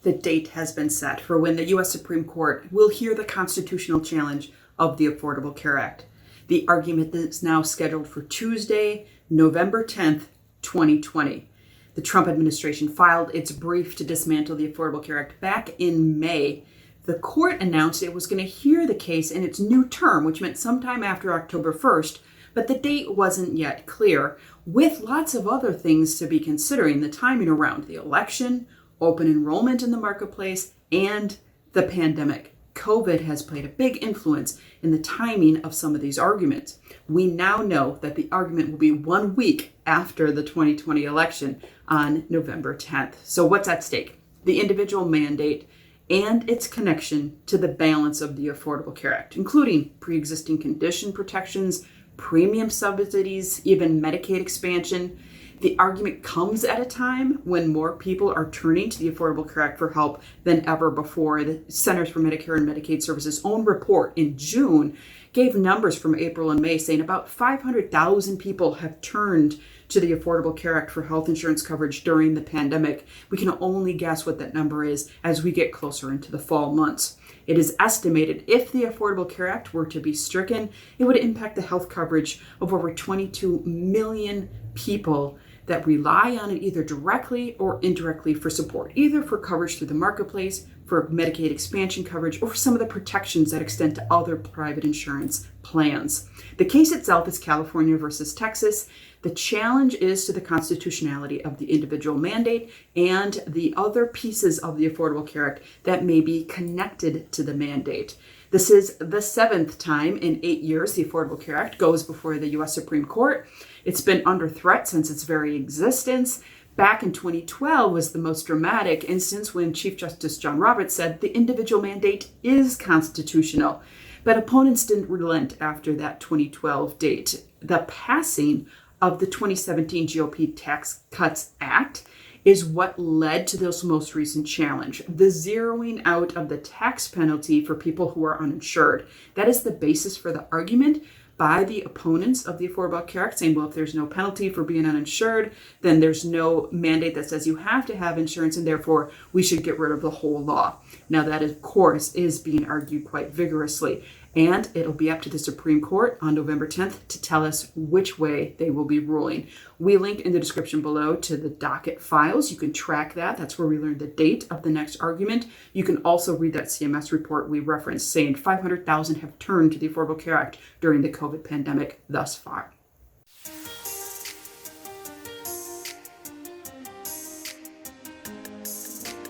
The date has been set for when the U.S. Supreme Court will hear the constitutional challenge of the Affordable Care Act. The argument is now scheduled for Tuesday, November 10th, 2020. The Trump administration filed its brief to dismantle the Affordable Care Act back in May. The court announced it was going to hear the case in its new term, which meant sometime after October 1st, but the date wasn't yet clear, with lots of other things to be considering: the timing around the election, open enrollment in the marketplace, and the pandemic. COVID has played a big influence in the timing of some of these arguments. We now know that the argument will be 1 week after the 2020 election on November 10th. So what's at stake? The individual mandate and its connection to the balance of the Affordable Care Act, including pre-existing condition protections, premium subsidies, even Medicaid expansion. The argument comes at a time when more people are turning to the Affordable Care Act for help than ever before. The Centers for Medicare and Medicaid Services' own report in June gave numbers from April and May saying about 500,000 people have turned to the Affordable Care Act for health insurance coverage during the pandemic. We can only guess what that number is as we get closer into the fall months. It is estimated if the Affordable Care Act were to be stricken, it would impact the health coverage of over 22 million people that rely on it either directly or indirectly for support, either for coverage through the marketplace, for Medicaid expansion coverage, or for some of the protections that extend to other private insurance plans. The case itself is California versus Texas. The challenge is to the constitutionality of the individual mandate and the other pieces of the Affordable Care Act that may be connected to the mandate. This is the 7th time in 8 years the Affordable Care Act goes before the U.S. Supreme Court. It's been under threat since its very existence. Back in 2012 was the most dramatic instance when Chief Justice John Roberts said the individual mandate is constitutional. But opponents didn't relent after that 2012 date. The passing of the 2017 GOP Tax Cuts Act is what led to this most recent challenge, the zeroing out of the tax penalty for people who are uninsured. That is the basis for the argument by the opponents of the Affordable Care Act, saying, well, if there's no penalty for being uninsured, then there's no mandate that says you have to have insurance, and therefore we should get rid of the whole law. Now that, of course, is being argued quite vigorously, and it'll be up to the Supreme Court on November 10th to tell us which way they will be ruling. We link in the description below to the Docket files. You can track that. That's where we learned the date of the next argument. You can also read that CMS report we referenced saying 500,000 have turned to the Affordable Care Act during the COVID pandemic thus far.